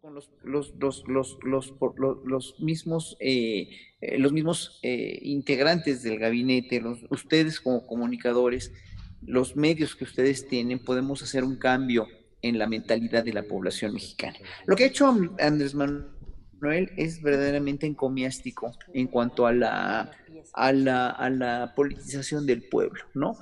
con los mismos integrantes del gabinete, ustedes como comunicadores, los medios que ustedes tienen, podemos hacer un cambio en la mentalidad de la población mexicana. Lo que ha hecho Andrés Manuel es verdaderamente encomiástico en cuanto a la politización del pueblo, ¿no?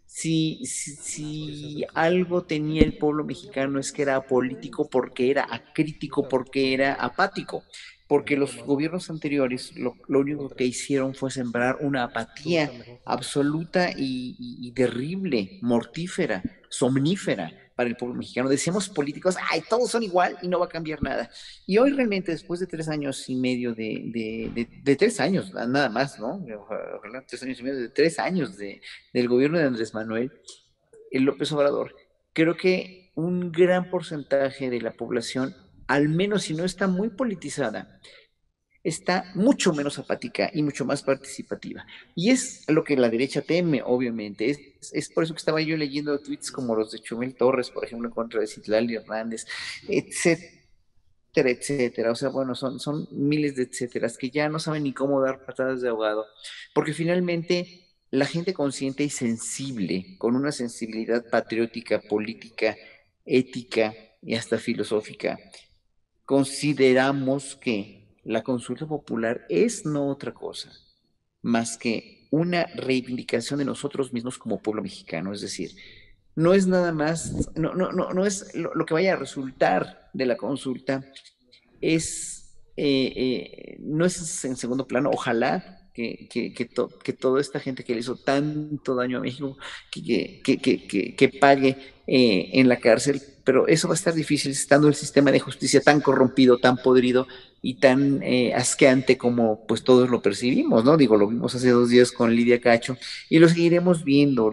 Si algo tenía el pueblo mexicano es que era apolítico porque era acrítico, porque era apático, porque los gobiernos anteriores lo único que hicieron fue sembrar una apatía absoluta y terrible, mortífera, somnífera para el pueblo mexicano. Decíamos políticos, ay, todos son igual y no va a cambiar nada. Y hoy realmente, después de 3 años y medio de 3 años, nada más, ¿no? Ojalá 3 años y medio, de 3 años del gobierno de Andrés Manuel, el López Obrador, creo que un gran porcentaje de la población, al menos si no está muy politizada, está mucho menos apática y mucho más participativa. Y es lo que la derecha teme, obviamente. Es por eso que estaba yo leyendo tweets como los de Chumel Torres, por ejemplo, en contra de Citlali Hernández, etcétera, etcétera. O sea, bueno, son miles de etcéteras que ya no saben ni cómo dar patadas de ahogado, porque finalmente la gente consciente y sensible, con una sensibilidad patriótica, política, ética y hasta filosófica, consideramos que la consulta popular es no otra cosa más que una reivindicación de nosotros mismos como pueblo mexicano. Es decir, no es nada más, no es lo que vaya a resultar de la consulta, no es en segundo plano. Ojalá que toda esta gente que le hizo tanto daño a México, que pague en la cárcel, pero eso va a estar difícil estando el sistema de justicia tan corrompido, tan podrido y tan asqueante como pues todos lo percibimos, ¿no? Digo, lo vimos hace 2 días con Lidia Cacho y lo seguiremos viendo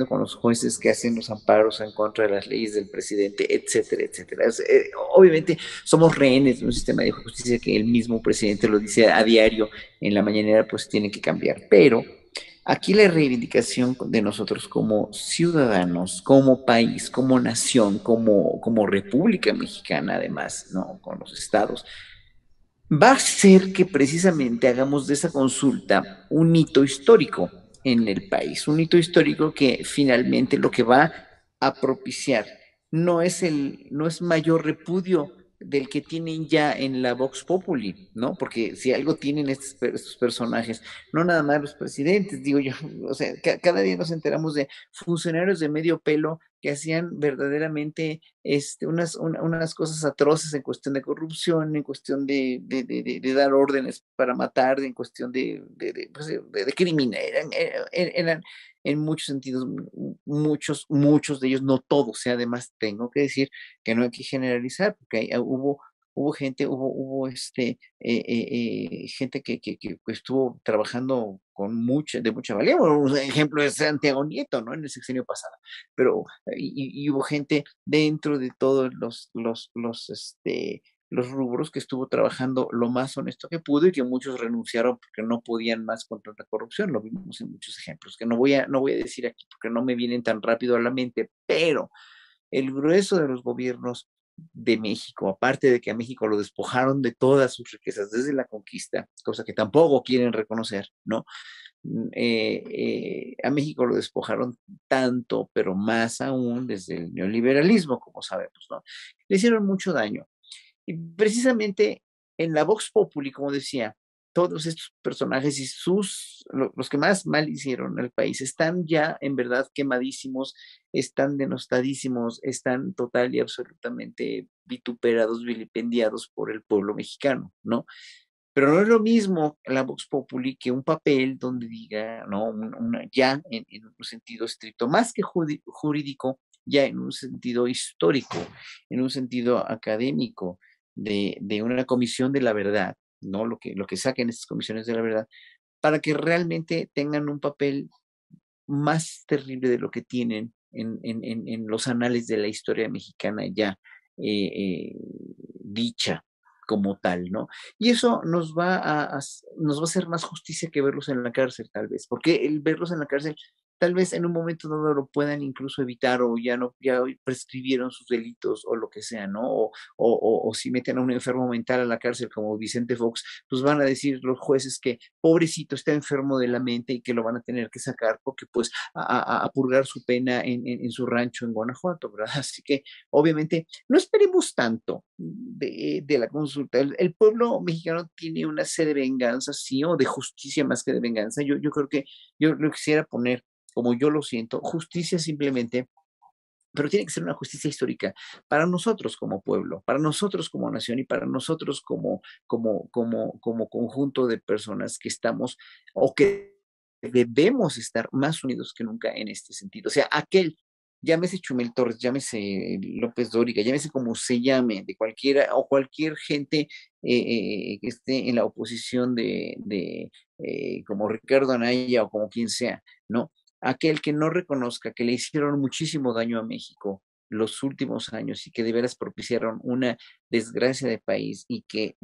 con los jueces que hacen los amparos en contra de las leyes del presidente, etcétera, etcétera. Obviamente somos rehenes de un sistema de justicia que el mismo presidente lo dice a diario en la mañanera, pues tiene que cambiar. Pero aquí la reivindicación de nosotros como ciudadanos, como país, como nación, como República Mexicana, además, ¿no? Con los estados, va a ser que precisamente hagamos de esa consulta un hito histórico en el país, un hito histórico que finalmente lo que va a propiciar no es mayor repudio del que tienen ya en la Vox Populi, ¿no? Porque si algo tienen estos personajes, no nada más los presidentes, digo yo, o sea, cada día nos enteramos de funcionarios de medio pelo que hacían verdaderamente unas cosas atroces en cuestión de corrupción, en cuestión de dar órdenes para matar, en cuestión pues, de crimen. Eran en muchos sentidos, muchos de ellos, no todos. Además, tengo que decir que no hay que generalizar, porque hubo gente, gente que estuvo trabajando de mucha valía. Bueno, un ejemplo es Santiago Nieto, ¿no? En el sexenio pasado. Pero y hubo gente dentro de todos los rubros que estuvo trabajando lo más honesto que pudo y que muchos renunciaron porque no podían más contra la corrupción. Lo vimos en muchos ejemplos, que no voy a decir aquí porque no me vienen tan rápido a la mente, pero el grueso de los gobiernos de México, aparte de que a México lo despojaron de todas sus riquezas desde la conquista, cosa que tampoco quieren reconocer, ¿no? A México lo despojaron tanto, pero más aún desde el neoliberalismo, como sabemos, ¿no? Le hicieron mucho daño. Y precisamente en la Vox Populi, como decía, todos estos personajes y los que más mal hicieron al país están ya en verdad quemadísimos, están denostadísimos, están total y absolutamente vituperados, vilipendiados por el pueblo mexicano, ¿no? Pero no es lo mismo la Vox Populi que un papel donde diga, ¿no? Ya en un sentido estricto, más que jurídico, ya en un sentido histórico, en un sentido académico, de una comisión de la verdad, ¿no? Lo que saquen estas comisiones de la verdad, para que realmente tengan un papel más terrible de lo que tienen en los anales de la historia mexicana ya dicha como tal, ¿no? Y eso nos va a hacer más justicia que verlos en la cárcel, tal vez, porque el verlos en la cárcel tal vez en un momento dado lo puedan incluso evitar o ya no, ya prescribieron sus delitos o lo que sea, ¿no? O si meten a un enfermo mental a la cárcel como Vicente Fox, pues van a decir los jueces que pobrecito está enfermo de la mente y que lo van a tener que sacar porque pues a purgar su pena en su rancho en Guanajuato, ¿verdad? Así que obviamente no esperemos tanto de la consulta. El pueblo mexicano tiene una sed de venganza, sí, o de justicia más que de venganza. Yo creo que yo lo quisiera poner como yo lo siento, justicia simplemente, pero tiene que ser una justicia histórica para nosotros como pueblo, para nosotros como nación y para nosotros como conjunto de personas que estamos o que debemos estar más unidos que nunca en este sentido. O sea, aquel, llámese Chumel Torres, llámese López Dóriga, llámese como se llame, de cualquiera o cualquier gente que esté en la oposición como Ricardo Anaya o como quien sea, ¿no? Aquel que no reconozca que le hicieron muchísimo daño a México los últimos años y que de veras propiciaron una desgracia de país y que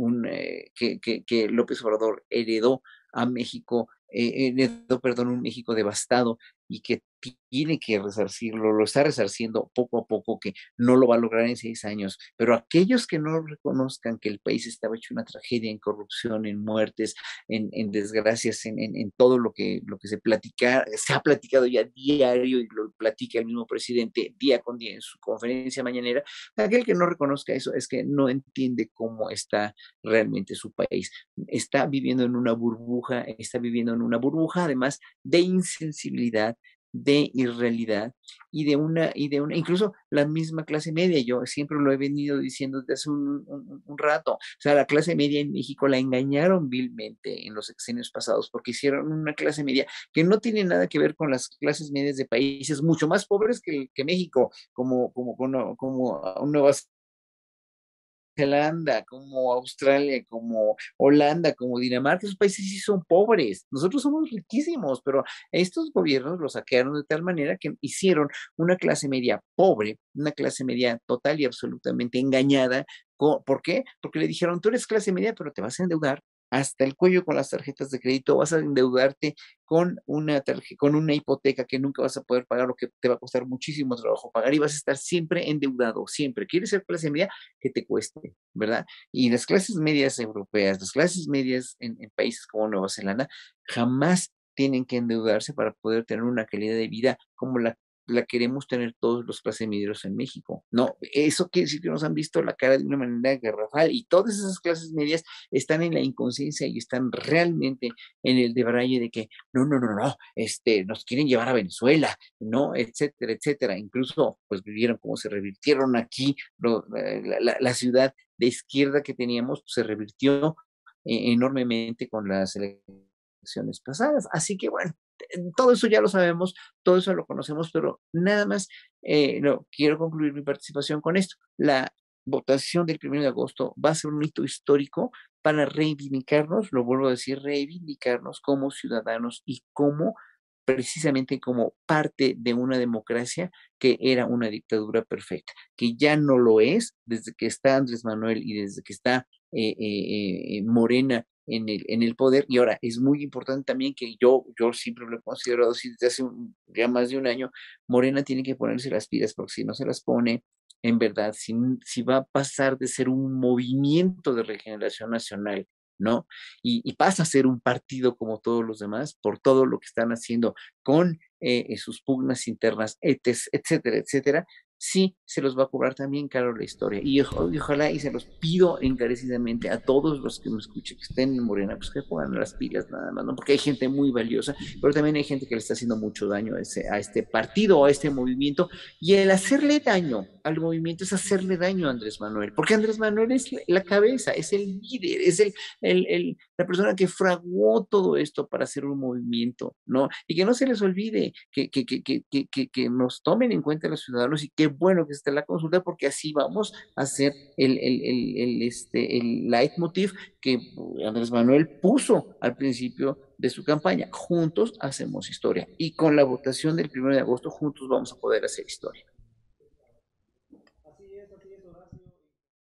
López Obrador heredó a México, heredó, perdón, un México devastado y que tiene que resarcirlo, lo está resarciendo poco a poco, que no lo va a lograr en 6 años, pero aquellos que no reconozcan que el país estaba hecho una tragedia en corrupción, en muertes, en desgracias, en todo lo que se ha platicado ya diario y lo platica el mismo presidente día con día en su conferencia mañanera, aquel que no reconozca eso es que no entiende cómo está realmente su país. Está viviendo en una burbuja además de insensibilidad, de irrealidad y de una, incluso la misma clase media, yo siempre lo he venido diciendo desde hace un rato, o sea, la clase media en México la engañaron vilmente en los sexenios pasados porque hicieron una clase media que no tiene nada que ver con las clases medias de países mucho más pobres que México, como Nueva Zelanda, como Australia, como Holanda, como Dinamarca, esos países sí son pobres. Nosotros somos riquísimos, pero estos gobiernos los saquearon de tal manera que hicieron una clase media pobre, una clase media total y absolutamente engañada. ¿Por qué? Porque le dijeron, tú eres clase media, pero te vas a endeudar hasta el cuello con las tarjetas de crédito, vas a endeudarte con una hipoteca que nunca vas a poder pagar o que te va a costar muchísimo trabajo pagar y vas a estar siempre endeudado, siempre. ¿Quieres ser clase media? Que te cueste, ¿verdad? Y las clases medias europeas, las clases medias en países como Nueva Zelanda, jamás tienen que endeudarse para poder tener una calidad de vida como la queremos tener todos los clases medieros en México. No, eso quiere decir que nos han visto la cara de una manera garrafal y todas esas clases medias están en la inconsciencia y están realmente en el debraye de que no, no, no, no, nos quieren llevar a Venezuela, ¿no? Etcétera, etcétera. Incluso, pues vivieron cómo se revirtieron aquí, la ciudad de izquierda que teníamos pues, se revirtió enormemente con las elecciones pasadas. Así que bueno, todo eso ya lo sabemos, todo eso lo conocemos, pero nada más, no, quiero concluir mi participación con esto. La votación del 1 de agosto va a ser un hito histórico para reivindicarnos, lo vuelvo a decir, reivindicarnos como ciudadanos y precisamente como parte de una democracia que era una dictadura perfecta, que ya no lo es desde que está Andrés Manuel y desde que está Morena en el poder. Y ahora es muy importante también que yo siempre lo he considerado así desde hace ya más de un año, Morena tiene que ponerse las pilas porque si no se las pone, en verdad, si va a pasar de ser un movimiento de regeneración nacional, ¿no? Y pasa a ser un partido como todos los demás por todo lo que están haciendo con sus pugnas internas, etcétera, etcétera, sí se los va a cobrar también caro la historia. Y ojalá y se los pido encarecidamente a todos los que me escuchen, que estén en Morena, pues que pongan las pilas nada más, ¿no? Porque hay gente muy valiosa, pero también hay gente que le está haciendo mucho daño a este partido o a este movimiento. Y el hacerle daño al movimiento es hacerle daño a Andrés Manuel, porque Andrés Manuel es la cabeza, es el líder, es la persona que fraguó todo esto para hacer un movimiento, ¿no? Y que no se les olvide, que nos tomen en cuenta los ciudadanos y qué bueno que esté la consulta porque así vamos a hacer el leitmotiv que Andrés Manuel puso al principio de su campaña. Juntos hacemos historia y con la votación del 1 de agosto juntos vamos a poder hacer historia.